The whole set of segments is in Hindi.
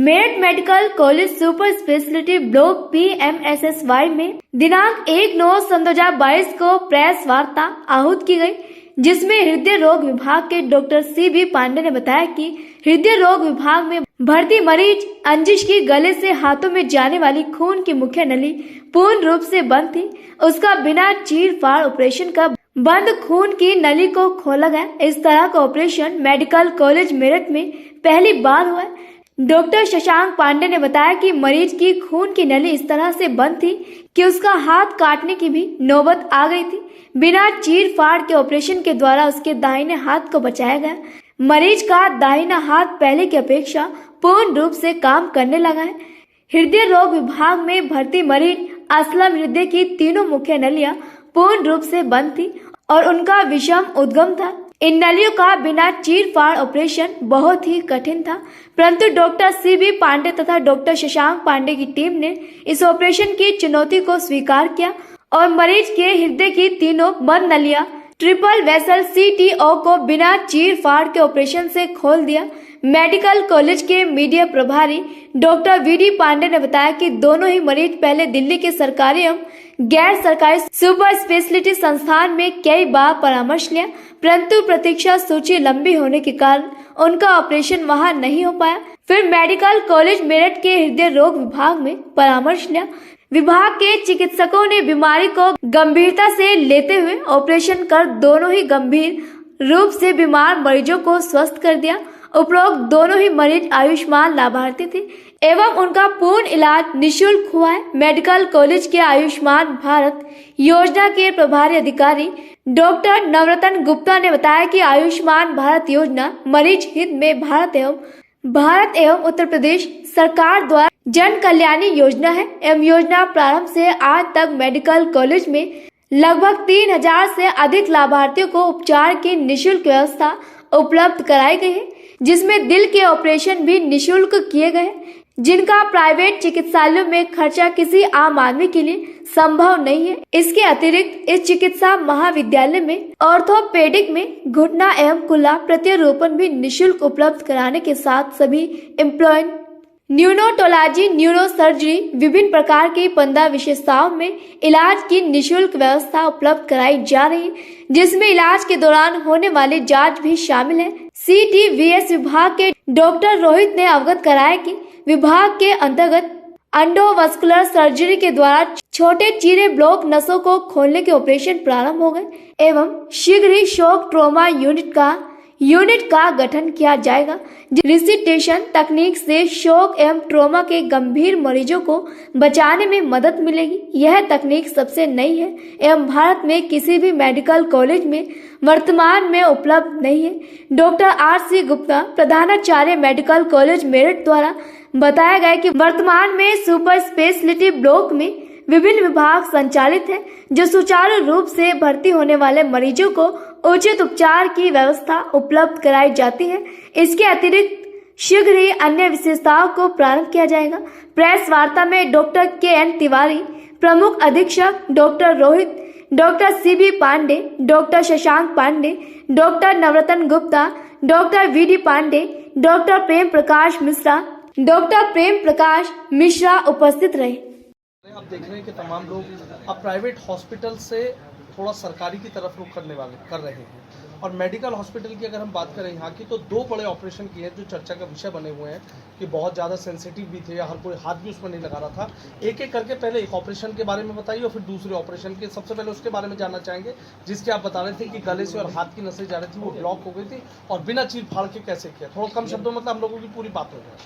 Meerut medical college super speciality block PMSSY में दिनांक 1/9/2022 को प्रेस वार्ता आहूत की गई, जिसमें हृदय रोग विभाग के डॉक्टर CB पांडे ने बताया कि हृदय रोग विभाग में भर्ती मरीज अंजिश की गले से हाथों में जाने वाली खून की मुख्य नली पूर्ण रूप से बंद थी। उसका बिना चीर फाड़ ऑपरेशन का बंद खून की नली को खोला गया। इस तरह का ऑपरेशन मेडिकल कॉलेज मेरठ में पहली बार हुआ है। डॉक्टर शशांक पांडे ने बताया कि मरीज की खून की नली इस तरह से बंद थी कि उसका हाथ काटने की भी नौबत आ गई थी। बिना चीर फाड़ के ऑपरेशन के द्वारा उसके दाहिने हाथ को बचाया गया। मरीज का दाहिना हाथ पहले की अपेक्षा पूर्ण रूप से काम करने लगा है। हृदय रोग विभाग में भर्ती मरीज असलम हृदय की तीनों मुख्य नलियां पूर्ण रूप से बंद थी और उनका विषम उद्गम था। इन नलियों का बिना चीर फाड़ ऑपरेशन बहुत ही कठिन था, परंतु डॉक्टर CB पांडे तथा डॉक्टर शशांक पांडे की टीम ने इस ऑपरेशन की चुनौती को स्वीकार किया और मरीज के हृदय की तीनों बंद नलियां ट्रिपल वेसल CTO को बिना चीर फाड़ के ऑपरेशन से खोल दिया। मेडिकल कॉलेज के मीडिया प्रभारी डॉक्टर VD पांडे ने बताया कि दोनों ही मरीज पहले दिल्ली के सरकारी एवं गैर सरकारी सुपर स्पेशलिटी संस्थान में कई बार परामर्श लिया, परंतु प्रतीक्षा सूची लंबी होने के कारण उनका ऑपरेशन वहां नहीं हो पाया। फिर मेडिकल कॉलेज मेरठ के हृदय रोग विभाग में परामर्श लिया। विभाग के चिकित्सकों ने बीमारी को गंभीरता से लेते हुए ऑपरेशन कर दोनों ही गंभीर रूप से बीमार मरीजों को स्वस्थ कर दिया। उपरोक्त दोनों ही मरीज आयुष्मान लाभार्थी थे एवं उनका पूर्ण इलाज निःशुल्क हुआ है। मेडिकल कॉलेज के आयुष्मान भारत योजना के प्रभारी अधिकारी डॉक्टर नवरत्न गुप्ता ने बताया कि आयुष्मान भारत योजना मरीज हित में भारत एवं उत्तर प्रदेश सरकार द्वारा जन कल्याणी योजना है एवं योजना प्रारंभ से आज तक मेडिकल कॉलेज में लगभग 3000 से अधिक लाभार्थियों को उपचार की निःशुल्क व्यवस्था उपलब्ध कराई गई है, जिसमें दिल के ऑपरेशन भी निःशुल्क किए गए, जिनका प्राइवेट चिकित्सालयों में खर्चा किसी आम आदमी के लिए संभव नहीं है। इसके अतिरिक्त इस चिकित्सा महाविद्यालय में ऑर्थोपेडिक में घुटना एवं कुल्ला प्रत्यारोपण भी निःशुल्क उपलब्ध कराने के साथ सभी एम्प्लॉय न्यूरोटोलॉजी, न्यूरोसर्जरी, विभिन्न प्रकार की 15 विशेषताओं में इलाज की निःशुल्क व्यवस्था उपलब्ध कराई जा रही है, जिसमें इलाज के दौरान होने वाली जांच भी शामिल है। CTVS विभाग के डॉक्टर रोहित ने अवगत कराया कि विभाग के अंतर्गत एंडोवास्कुलर सर्जरी के द्वारा छोटे चीरे ब्लॉक नसों को खोलने के ऑपरेशन प्रारंभ हो गए एवं शीघ्र ही शॉक ट्रॉमा यूनिट का गठन किया जाएगा। रिसिटेशन तकनीक से शॉक एवं ट्रॉमा के गंभीर मरीजों को बचाने में मदद मिलेगी। यह तकनीक सबसे नई है एवं भारत में किसी भी मेडिकल कॉलेज में वर्तमान में उपलब्ध नहीं है। डॉक्टर RC गुप्ता, प्रधानाचार्य मेडिकल कॉलेज मेरठ द्वारा बताया गया कि वर्तमान में सुपर स्पेशलिटी ब्लॉक में विभिन्न विभाग संचालित हैं, जो सुचारू रूप से भर्ती होने वाले मरीजों को उचित उपचार की व्यवस्था उपलब्ध कराई जाती है। इसके अतिरिक्त शीघ्र ही अन्य विशेषताओं को प्रारंभ किया जाएगा। प्रेस वार्ता में डॉक्टर KN तिवारी, प्रमुख अधीक्षक doctor Rohit, doctor CB Pandey, doctor Shashank Pandey, doctor Navratan Gupta, doctor VD Pandey, doctor Prem Prakash Mishra उपस्थित रहे। आप देख रहे हैं कि तमाम लोग अब प्राइवेट हॉस्पिटल से थोड़ा सरकारी की तरफ रुख कर रहे हैं और मेडिकल हॉस्पिटल की अगर हम बात करें यहाँ की, तो 2 बड़े ऑपरेशन किए जो चर्चा का विषय बने हुए हैं कि बहुत ज़्यादा सेंसिटिव भी थे, हर कोई हाथ भी उसमें नहीं लगा रहा था। एक एक करके पहले एक ऑपरेशन के बारे में बताइए और फिर दूसरे ऑपरेशन के, सबसे पहले उसके बारे में जानना चाहेंगे जिसके आप बता रहे थे कि गले से और हाथ की नसें जा रही थी, वो ब्लॉक हो गई थी और बिना चीर फाड़ के कैसे किया। थोड़ा कम शब्दों मतलब हम लोगों की पूरी बात हो जाए।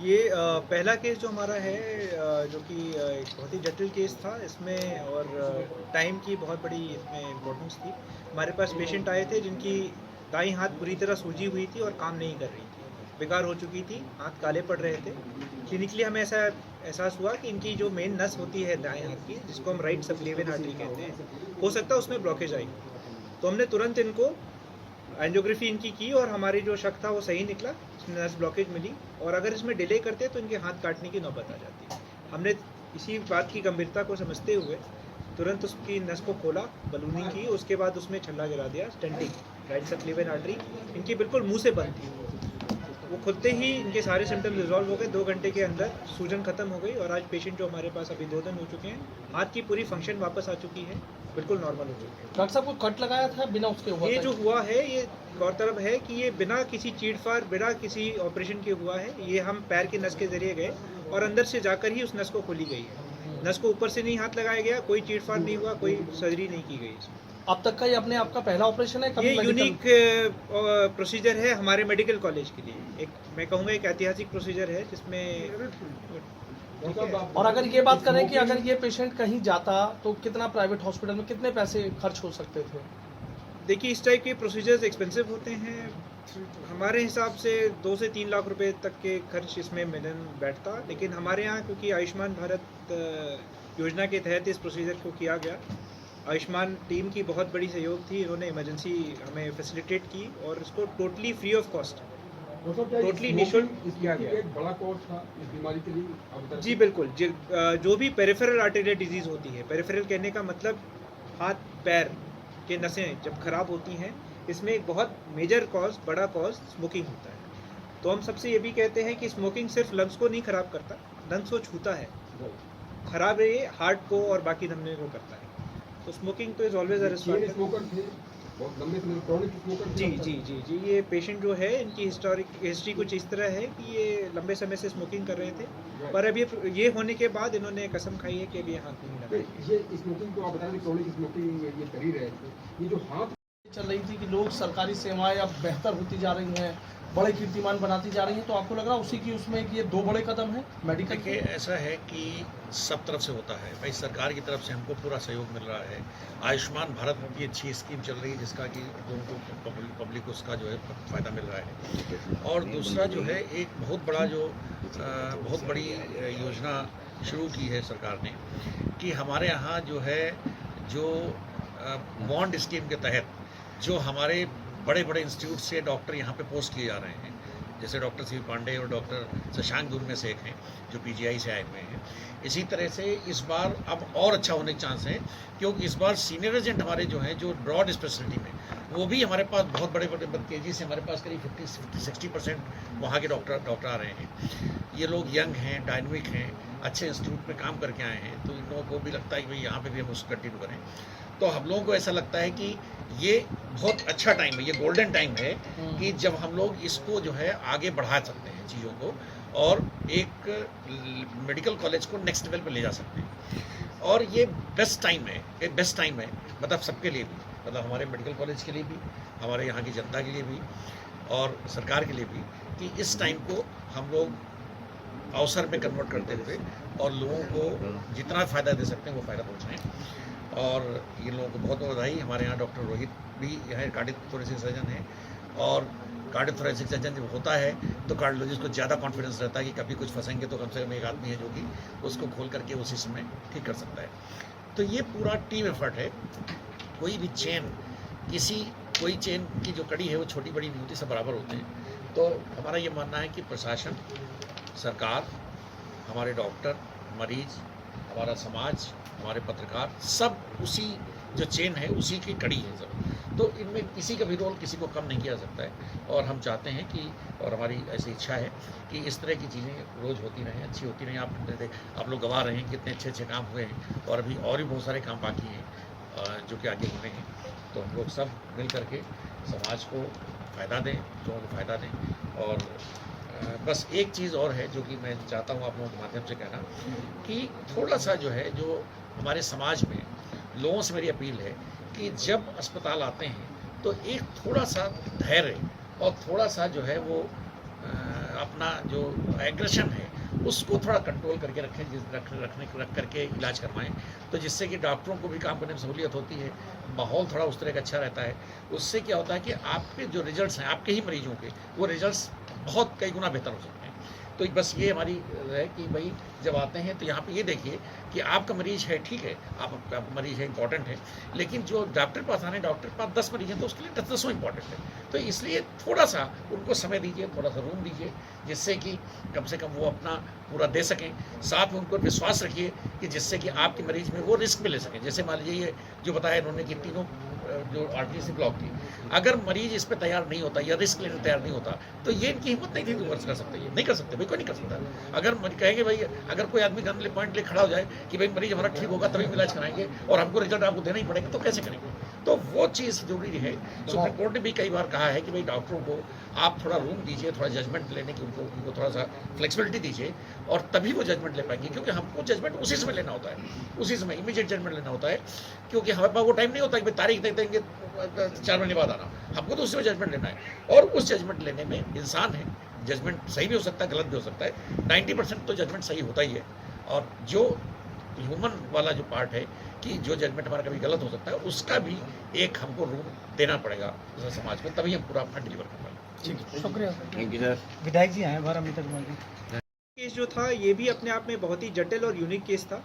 ये पहला केस जो हमारा है, जो कि एक बहुत ही जटिल केस था, इसमें और टाइम की बहुत बड़ी इसमें इम्पोर्टेंस थी। हमारे पास पेशेंट आए थे जिनकी दाईं हाथ बुरी तरह सूजी हुई थी और काम नहीं कर रही थी, बेकार हो चुकी थी, हाथ काले पड़ रहे थे। क्लिनिकली हमें ऐसा एहसास हुआ कि इनकी जो मेन नस होती है दाएं हाथ की, जिसको हम राइट सबक्लेवियन आर्टरी कहते हैं, हो सकता है उसमें ब्लॉकेज आई। तो हमने तुरंत इनको एंजियोग्राफी इनकी की और हमारी जो शक था वो सही निकला, नस ब्लॉकेज मिली और अगर इसमें डिले करते तो इनके हाथ काटने की नौबत आ जाती। हमने इसी बात की गंभीरता को समझते हुए तुरंत उसकी नस को खोला, बलूनिंग की, उसके बाद उसमें छल्ला गिरा दिया, स्टेंटिंग, राइट सबक्लेवियन आर्टरी इनकी बिल्कुल मुंह से बंद थी। वो खुलते ही इनके सारे सिम्टम्स रिजॉल्व हो गए, 2 घंटे के अंदर सूजन खत्म हो गई और आज पेशेंट जो हमारे पास अभी 2 दिन हो चुके हैं, हाथ की पूरी फंक्शन वापस आ चुकी है, बिल्कुल नॉर्मल हो चुकी है। डॉक्टर साहब को कट लगाया था बिना उसके हुआ ये था? जो हुआ है ये गौरतलब है कि ये बिना किसी चीड़-फाड़, बिना किसी ऑपरेशन के हुआ है। ये हम पैर के नस के जरिए गए और अंदर से जाकर ही उस नस को खोली गई है। नस को ऊपर से नहीं हाथ लगाया गया, कोई चीड़-फाड़ नहीं हुआ, कोई सर्जरी नहीं की गई इसमें। अब तक का ये अपने आप का पहला ऑपरेशन है? ये कभी यूनिक प्रोसीजर है हमारे मेडिकल कॉलेज के लिए। एक मैं कहूँगा एक ऐतिहासिक प्रोसीजर है जिसमें और अगर ये बात करें कि अगर ये पेशेंट कहीं जाता तो कितना प्राइवेट हॉस्पिटल में कितने पैसे खर्च हो सकते थे? देखिए इस टाइप के प्रोसीजर्स एक्सपेंसिव होते हैं। हमारे हिसाब से 2 से 3 लाख रुपए तक के खर्च इसमें मिलन बैठता, लेकिन हमारे यहाँ क्योंकि आयुष्मान भारत योजना के तहत इस प्रोसीजर को किया गया, आयुष्मान टीम की बहुत बड़ी सहयोग थी, इन्होंने इमरजेंसी हमें फैसिलिटेट की और इसको totally free of cost, totally निःशुल्क किया गया। एक बड़ा कॉस्ट था इस बीमारी के लिए। जी बिल्कुल, जो भी पेरिफेरल आर्टेरियल डिजीज़ होती है, पेरिफेरल कहने का मतलब हाथ पैर के नसें जब खराब होती हैं, इसमें एक बहुत मेजर कॉज, बड़ा कॉज स्मोकिंग होता है। तो हम सबसे ये भी कहते हैं कि स्मोकिंग सिर्फ लंग्स को नहीं खराब करता, लंग्स को छूता है, खराब है हार्ट को और बाकी धमनी को करता है। तो स्मोकिंग तो is always a risk factor. Smoker थे, बहुत लंबे समय क्रॉनिक स्मोकर थे। जी, ये पेशेंट जो है इनकी हिस्ट्री कुछ इस तरह है कि ये लंबे समय से स्मोकिंग कर रहे थे, पर अब ये होने के बाद इन्होंने कसम खाई है कि अब ये हाथ नहीं लगाएंगे। ये स्मोकिंग को आप बता रहे क्रॉनिक स्मोकिंग ये कर ही रहे थे, ये जो हाथ चल रही थी कि लोग सरकारी सेवाएं अब बेहतर होती जा रही हैं, बड़े कीर्तिमान बनाती जा रही हैं, तो आपको लग रहा है उसी की उसमें कि ये 2 बड़े कदम है मेडिकल के? देखिए ऐसा है कि सब तरफ से होता है भाई, सरकार की तरफ से हमको पूरा सहयोग मिल रहा है। आयुष्मान भारत की अच्छी स्कीम चल रही है जिसका कि लोगों को पब्लिक उसका जो है फ़ायदा मिल रहा है। और दूसरा जो है एक बहुत बड़ा जो बहुत बड़ी योजना शुरू की है सरकार ने कि हमारे यहाँ जो है जो बॉन्ड स्कीम के तहत जो हमारे बड़े बड़े इंस्टीट्यूट से डॉक्टर यहाँ पे पोस्ट किए जा रहे हैं, जैसे डॉक्टर सी पांडे और डॉक्टर शशांक दूर में से एक हैं जो पीजीआई से आए हुए हैं। इसी तरह से इस बार अब और अच्छा होने के चांस हैं, क्योंकि इस बार सीनियर एजेंट हमारे जो हैं जो ब्रॉड स्पेशलिटी में, वो भी हमारे पास बहुत बड़े बड़े तेजी से हमारे पास करीब 50-60% वहाँ के डॉक्टर आ रहे हैं। ये लोग यंग हैं, डायनमिक हैं, अच्छे इंस्टीट्यूट में काम करके आए हैं, तो इन लोगों को भी लगता है कि भाई यहाँ पे भी हम उसको कंटिन्यू करें। तो हम लोगों को ऐसा लगता है कि ये बहुत अच्छा टाइम है, ये गोल्डन टाइम है कि जब हम लोग इसको जो है आगे बढ़ा सकते हैं चीज़ों को और एक मेडिकल कॉलेज को नेक्स्ट लेवल पे ले जा सकते हैं। और ये बेस्ट टाइम है, एक बेस्ट टाइम है, मतलब सबके लिए भी, मतलब हमारे मेडिकल कॉलेज के लिए भी, हमारे यहाँ की जनता के लिए भी और सरकार के लिए भी, कि इस टाइम को हम लोग अवसर में कन्वर्ट करते हुए और लोगों को जितना फ़ायदा दे सकते हैं वो फ़ायदा पहुँचाएँ। और ये लोगों को बहुत बहुत बधाई। हमारे यहाँ डॉक्टर रोहित भी है, कार्डियोथोरेसिक सर्जन है, और कार्डियोथोरेसिक सर्जन जब होता है तो कार्डियोलॉजिस्ट को ज़्यादा कॉन्फिडेंस रहता है कि कभी कुछ फंसेंगे तो कम से कम एक आदमी है जो कि उसको खोल करके उसी समय ठीक कर सकता है। तो ये पूरा टीम एफर्ट है। कोई भी चेन, कोई चेन की जो कड़ी है वो छोटी बड़ी नहीं होती, सब बराबर होते हैं। तो हमारा ये मानना है कि प्रशासन, सरकार, हमारे डॉक्टर, मरीज, हमारा समाज, हमारे पत्रकार, सब उसी जो चेन है उसी की कड़ी है सब। तो इनमें किसी का भी रोल किसी को कम नहीं किया जा सकता है। और हम चाहते हैं कि, और हमारी ऐसी इच्छा है कि इस तरह की चीज़ें रोज़ होती रहें, अच्छी होती रहें। आप लोग गवाह रहे हैं कितने अच्छे अच्छे काम हुए हैं, और अभी और भी बहुत सारे काम बाकी हैं जो कि आगे होने हैं। तो हम लोग सब मिल करके समाज को फ़ायदा दें, लोगों को फ़ायदा दें। और बस एक चीज़ और है जो कि मैं चाहता हूँ आप लोगों के माध्यम से कहना, कि थोड़ा सा जो है जो हमारे समाज में लोगों से मेरी अपील है कि जब अस्पताल आते हैं तो एक थोड़ा सा धैर्य और थोड़ा सा जो है वो अपना जो एग्रेशन है उसको थोड़ा कंट्रोल करके रख करके इलाज करवाएं, तो जिससे कि डॉक्टरों को भी काम करने में सहूलियत होती है, माहौल थोड़ा उस तरह का अच्छा रहता है। उससे क्या होता है कि आपके जो रिजल्ट्स हैं आपके ही मरीजों के, वो रिजल्ट्स बहुत कई गुना बेहतर हो सकते हैं। तो बस ये हमारी है कि भाई जब आते हैं तो यहाँ पे ये देखिए कि आपका मरीज है, ठीक है, आपका मरीज है, इंपॉर्टेंट है, लेकिन जो डॉक्टर पास आने, डॉक्टर पास 10 मरीज हैं तो उसके लिए 10 इंपॉर्टेंट है। तो इसलिए थोड़ा सा उनको समय दीजिए, थोड़ा सा रूम दीजिए, जिससे कि कम से कम वो अपना पूरा दे सकें। साथ में उनको विश्वास रखिए कि जिससे कि आपके मरीज में वो रिस्क भी ले सकें। जैसे मान लीजिए ये जो बताया इन्होंने कि तीनों जो आर्टरी से ब्लॉक थी, अगर मरीज इस पर तैयार नहीं होता या रिस्क लेने तैयार नहीं होता तो ये इनकी हिम्मत नहीं थी कि वर्ष कर सकते, ये नहीं कर सकते भाई, कोई नहीं कर सकता। अगर कहेंगे भाई, अगर कोई आदमी गन पॉइंट ले खड़ा हो जाए कि भाई मरीज हमारा ठीक होगा तभी हम इलाज कराएंगे और हमको रिजल्ट आपको देना ही पड़ेगा, तो कैसे करेंगे? तो वो चीज़ जरूरी है। सुप्रीम कोर्ट ने भी कई बार कहा है कि भाई डॉक्टरों को आप थोड़ा रूम दीजिए, थोड़ा जजमेंट लेने की उनको थोड़ा सा फ्लेक्सिबिलिटी दीजिए और तभी वो जजमेंट ले पाएंगे, क्योंकि हमको जजमेंट उसी समय लेना होता है, उसी समय इमीडिएट जजमेंट लेना होता है, क्योंकि हमारे पास वो टाइम नहीं होता कि भाई तारीख दे देंगे 4 महीने बाद आना, हमको तो उसी में जजमेंट लेना है। और उस जजमेंट लेने में इंसान है, जजमेंट सही भी हो सकता है, गलत भी हो सकता है, 90% तो जजमेंट सही होता ही है। और जो ह्यूमन वाला जो पार्ट है कि जो जजमेंट हमारा कभी गलत हो सकता है, उसका भी एक हमको रूम देना पड़ेगा समाज में, तभी हम पूरा अपना डिलीवर कर पाएंगे। शुक्रिया थैंक यू सर। विधायक जी आए 12 मिनट तक। केस जो था ये भी अपने आप में बहुत ही जटिल और यूनिक केस था।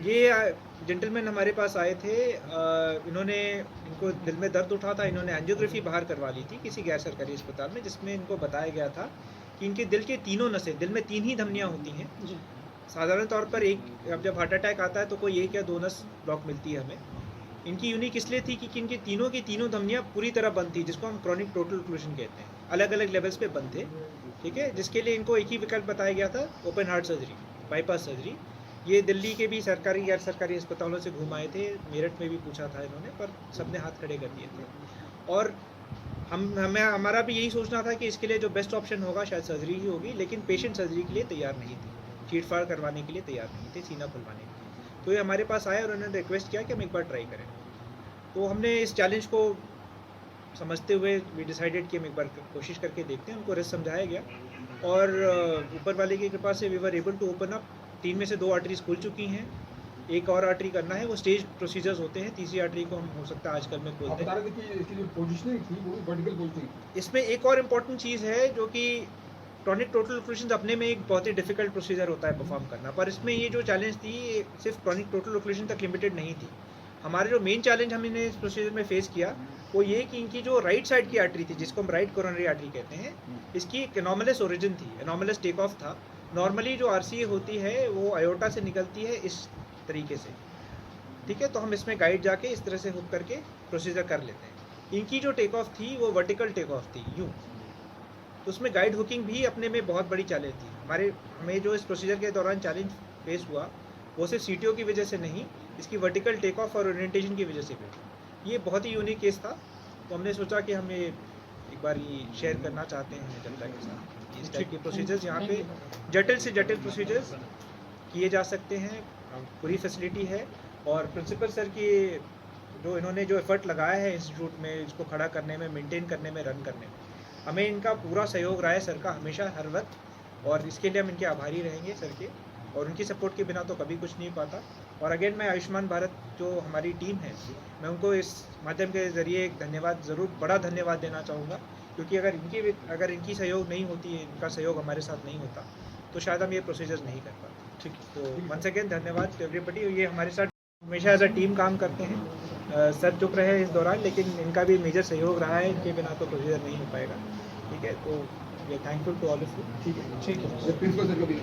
ये जेंटलमैन हमारे पास आए थे, इनको दिल में दर्द उठा था, इन्होंने एंजियोग्राफी बाहर करवा ली थी किसी गैर सरकारी अस्पताल में, जिसमें इनको बताया गया था कि इनके दिल के तीनों नसें, दिल में 3 ही धमनियाँ होती हैं साधारण तौर पर। अब जब हार्ट अटैक आता है तो कोई 1 या 2 नस ब्लॉक मिलती है हमें। इनकी यूनिक इसलिए थी कि इनकी तीनों की तीनों धमनियाँ पूरी तरह बंद थी, जिसको हम क्रॉनिक टोटल ओक्लूजन कहते हैं, अलग अलग लेवल्स पे बंद थे, ठीक है। जिसके लिए इनको एक ही विकल्प बताया गया था, open heart surgery, bypass surgery. ये दिल्ली के भी सरकारी गैर सरकारी अस्पतालों से घूम आए थे, मेरठ में भी पूछा था इन्होंने, पर सबने हाथ खड़े कर दिए थे। और हमारा भी यही सोचना था कि इसके लिए जो बेस्ट ऑप्शन होगा शायद सर्जरी ही होगी, लेकिन पेशेंट सर्जरी के लिए तैयार नहीं थे, चीट-फाड़ करवाने के लिए तैयार नहीं थे, सीना खुलवाने के लिए। तो ये हमारे पास आए और उन्होंने रिक्वेस्ट किया कि हम एक बार ट्राई करें। तो हमने इस चैलेंज को समझते हुए वी डिसाइडेड कि हम एक बार कोशिश करके देखते हैं। उनको रिस्क समझाया गया और ऊपर वाले की कृपा से we were able to open up. 3 में से 2 आर्टरीज खुल चुकी हैं, एक और आर्टरी करना है, वो स्टेज प्रोसीजर्स होते हैं। तीसरी आर्टरी को हम हो सकता है आजकल में खोलते हैं। इसकी जो पोजीशनिंग थी वो वर्टिकल पोजीशनिंग। इसमें एक और इम्पॉर्टेंट चीज़ है जो कि क्रॉनिक टोटल ओक्लूजन अपने में एक बहुत ही डिफिकल्ट प्रोसीजर होता है परफॉर्म करना, पर इसमें ये जो चैलेंज थी ये सिर्फ क्रॉनिक टोटल ओक्लूजन तक लिमिटेड नहीं थी। हमारे जो मेन चैलेंज हमने इस प्रोसीजर में फेस किया वो ये कि इनकी जो राइट साइड की आर्टरी थी, जिसको हम राइट कोरोनरी आर्टरी कहते हैं, इसकी एक एनोमलस ओरिजिन थी, एनोमलस टेक ऑफ था। नॉर्मली जो आरसीए होती है वो आयोटा से निकलती है इस तरीके से, ठीक है। तो हम इसमें गाइड जाके इस तरह से हुक करके प्रोसीजर कर लेते हैं। इनकी जो टेक ऑफ थी वो वर्टिकल टेक ऑफ थी, यूँ। तो उसमें गाइड हुकिंग भी अपने में बहुत बड़ी चैलेंज थी। हमें जो इस प्रोसीजर के दौरान चैलेंज फेस हुआ वो सिर्फ सीटीओ की वजह से नहीं, इसकी वर्टिकल टेक ऑफ और ओरिएंटेशन की वजह से भी। ये बहुत ही यूनिक केस था, तो हमने सोचा कि हम ये एक बार ये शेयर करना चाहते हैं जनता के साथ। इस टाइप के प्रोसीजर्स यहाँ पे जटिल से जटिल प्रोसीजर्स किए जा सकते हैं, पूरी फैसिलिटी है। और प्रिंसिपल सर की जो इन्होंने जो एफर्ट लगाया है इंस्टीट्यूट में इसको खड़ा करने में, मेंटेन करने में, रन करने में, हमें इनका पूरा सहयोग रहा है सर का हमेशा हर वक्त, और इसके लिए हम इनके आभारी रहेंगे सर के। और उनकी सपोर्ट के बिना तो कभी कुछ नहीं पाता। और अगेन मैं आयुष्मान भारत जो हमारी टीम है, मैं उनको इस माध्यम के ज़रिए एक धन्यवाद ज़रूर, बड़ा धन्यवाद देना चाहूँगा, क्योंकि अगर इनकी सहयोग नहीं होती, इनका सहयोग हमारे साथ नहीं होता, तो शायद हम ये प्रोसीजर्स नहीं कर पाते। ठीक, तो वंस अगेन धन्यवाद टू एवरीबॉडी। ये हमारे साथ हमेशा एज अ टीम काम करते हैं। सर चुप रहे इस दौरान, लेकिन इनका भी मेजर सहयोग रहा है, इनके बिना तो प्रोसीजर नहीं हो पाएगा, ठीक है। तो we are thankful to all of you. ठीक है, प्रिंसिपल सर का भी